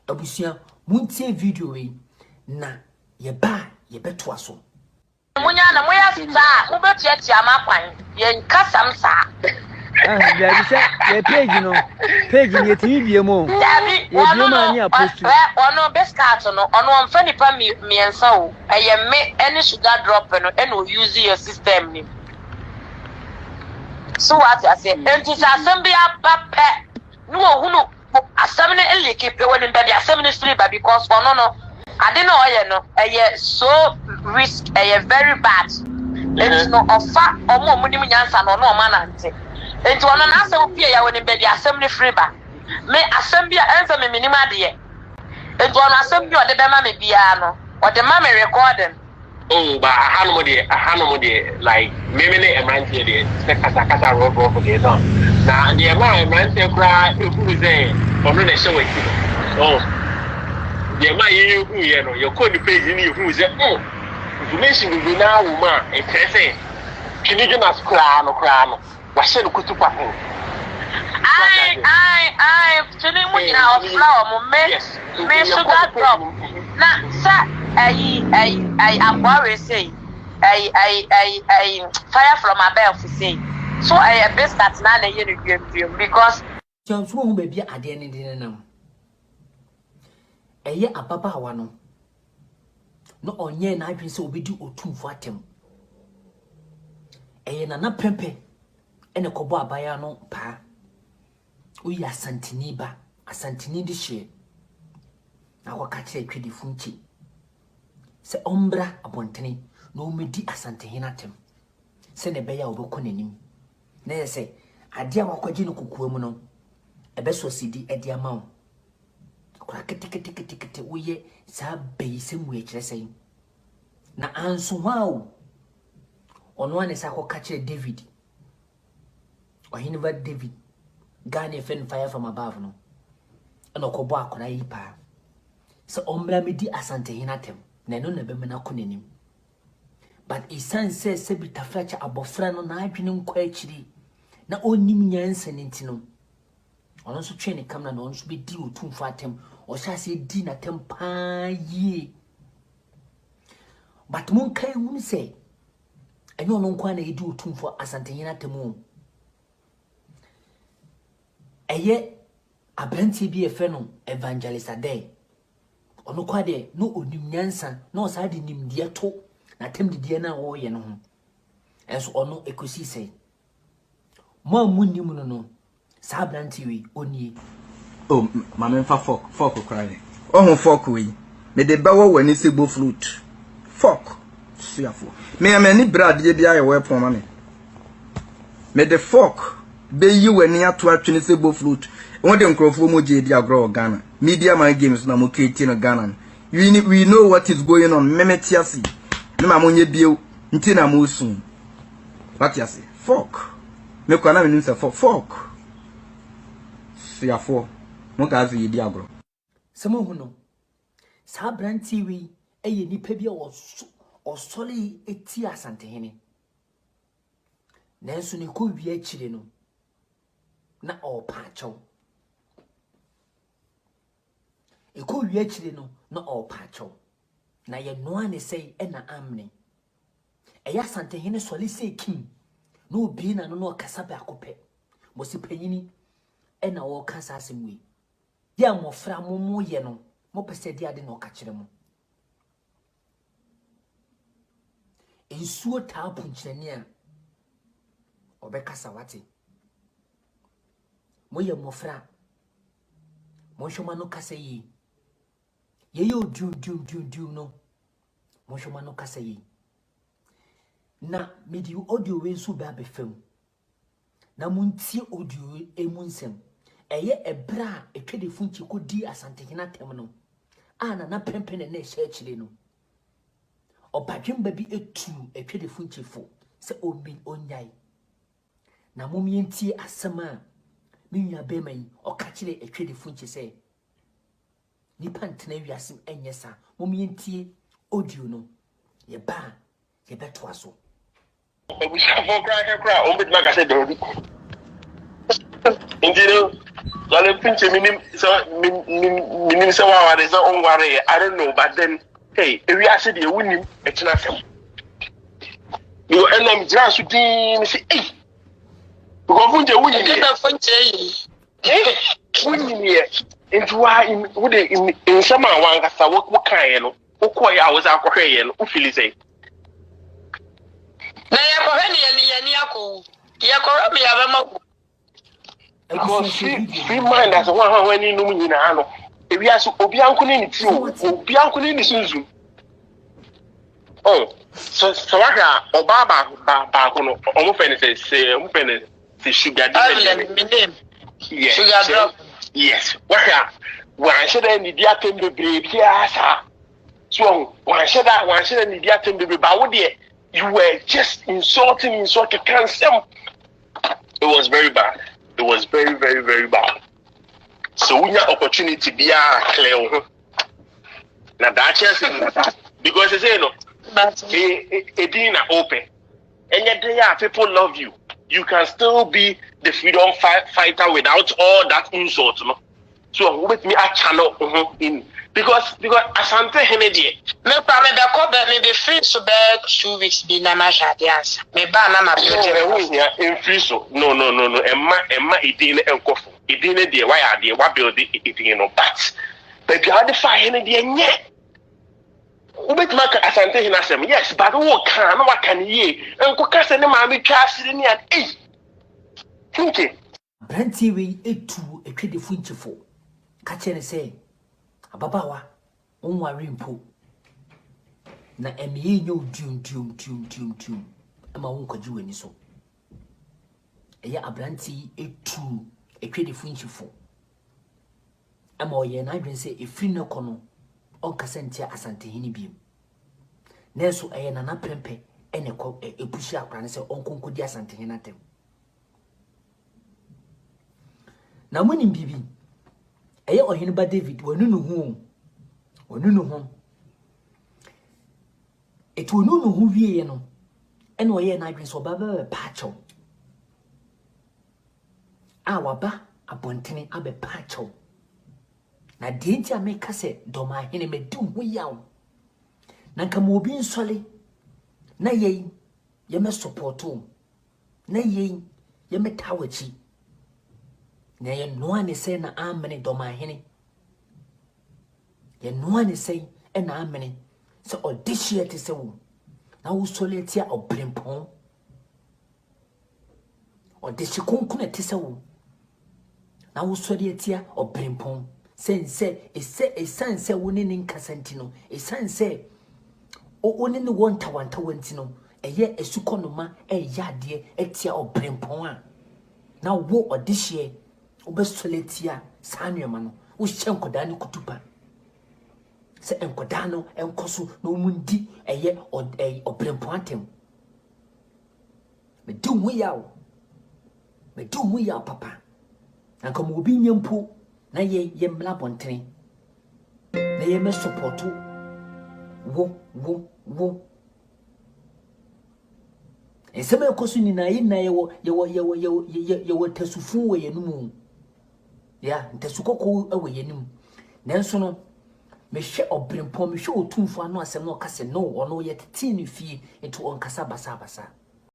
abusia muntie video we na ye ba ye beto aso munya na moya sta mo betia amakwan ye nkasam sa There is a page, no page in your TV. Mo, Dabi, ono Bigscout no, ono amfa nipa miensa o. Eye me any sugar drop no, and use your system ni. So what I say, enti assembly apape. No hunu assembly eleke pe woni be assembly free ba because ono no. Ade no oye no, eye so risk, eye very bad. Let's no offer omo munim nyansa no no manante. And to an answer will be a when in bed assembly free ba. May assembly answer me minima dear. And to an assembly or the Bama may be or the mammy recording. Oh, but a hanomody like maybe a man here, Kata road for the dog. Now, the man cry, who is there, or not a show it. Oh, the man you know, your code page in you who is there. Oh, information will be now, woman, and say, can you give us crown or crown? Washe kutupa ho. Tuni munya of flower me sugar drop. Na sa I say fire from above say. So I best that na na you because Suro hu baby ade ne de nam. Eye ababa hawa no. No onye na adwen se obedi Otumfuo atem. Eye na pempe ene kobo abaya no pa oyi asantini ba asantini di hye na wakati atwedi funchi se ombra abontene na omedi asantehina tem se ne beya obekọ nanim na yese ade a wakwaje no kokuwa mu no ebeso sidi ade amawo akora kete oye sa beise mu ekire sei na anso hawo ono ane sa ko kire David Ohinva David Gane fen fire from above no eno ko bo akona yi pa so ombra medi asante hinatem na no na be mena konanim but isan se bitafracha abofra no na adwene nkwa akiri na onim nyansa nintino ono so Twene kamna na ono so be di Otumfuo atem o sha se di na tem pa yi but mun kai hun se enyo no nkwa na edi Otumfuo asante hinatem o eye abranti bi efe no evangelist Addo ono kwa de no onim nyansa na o sa de nimdie to na tem de na wo ye no ho enso ono ekosi sei mo amunim no sa abranti wi oni oh mama fa fork cry oh fork wi me de bawo wani se bo fruit fork siafo me amani brad ye bia ye weapon mama me de fork be yi wani ato atwene se bo fruit won de nkrofo mo je di agro Ghana media man games na mo create no Ghana we know what is going on memetiasi me ma mo nye bio nti na mo sun what you say fork me kwa na me nse fork siafo mo ka ze di agro samo hu no sa branti wi eye nipa bia o soli eti asantehene nanso ne ko wi akire no na o pacho eko wi akire no na o pacho na ye noa ne sei e na amne eya asantehene soli sei king no obi na no kasa ba akopɛ mo si panyini e na wo kasa asemwe ya mofra mo ye no mo pese dia de na o ka kire mo ensuo taa punchani a obekasa wate moye mofra mo shoma no kasa yi ye yo dum no mo shoma no kasa yi na medi audio we nso ba befam na muntie audio emunsem eye ebra etwede funchi ko di asantehina tem no ana na pempene na ehye akire no opadwemba bi etu etwede funchi fo se obi onyai na momientie asema minya beman okachire etwede funchi se nipa ntena wiasem enyesa momientie audio no ye ba ye beto aso we shall cry on with my said, Indeed, So I pinch minim so wow is on worry. I don't know, but then hey, if we actually a winning, it's not some. You and them just say, hey, go funche winning. Winning here. Into why in some one cassa what kind of okay, I was out here, who feel say. Na ya ko ni yako. Ya ko me ya because free mind as one when you know me na no. If we are so obianku ni ti o, obianku ni sunzu. Oh, so waka obaba ba ko no, omo fene say omo fene say sugar daddy. Yes. Sugar drop. Yes. Waka wan should any dia tembe baby asa. So wan should any dia tembe baby ba wo de you were just insulting me so I can't say. It was very bad. It was very, very, very bad. So we have opportunity to be clear. Now that chance because they say no, it being open, and yet they are people love you. You can still be the freedom fighter without all that insult. No? So with me a channel in because Asante Henedy. Me pa me da ko be me be free so be 2 weeks be na ma shade answer. Me ba na ma be in free so no. Emma idine enkofo. Idine de why are de wa build it no but you had the fire Henedy nye. Ubet maka Asante Henasem. Yes, but wo kan no can ye. Enko kase ne ma me twa asire ni an eh. Thinking. Branti we etu etwe funchifo. Ka chere say ababawa onware mpo na emiye nyo dum ama wonkoji wani so eya abranti etu etwede funchifo ama oye na adwen se efri na kono onkasa ntia Asante Hene biem neso eye na na prempe ene ko epushi akra ne se onkonkodi Asante Hene atem na muni bibi eye ohene ba David wonu no ho etu wonu no ho wie no ene oye na adwen so baba paacho waba abontene abe paacho na denti ameka se doma hene medum ho yawo na nka mo obi nsole na yei ye me supporto na yei ye me tawachi na ye noa ne se na amene doma hene ye noa ne se na amene se odishie te se wo na wo sole tia obrempon odishi kunkuna te se wo na wo sole tia obrempon sense esanse woni ne nkasantino esanse woni ne wonta wantino eye esukonoma eyade etia obrempon a na wo odishie obesoletia sanwema no wo hyenkoda ne kutupa se enkoda no enkoso na omundi eye obrempon atem me du yawo papa anka mo obi nyempo na ye mla bontene na ye me supporto wo eseme koso ni na ye na ye tasufu we yenumu ya ntasukoko awe yenum nanso no me hwe obrempon me hwe Otumfuo ano asem no kase no ono ye tete ni fie eto onkasa basa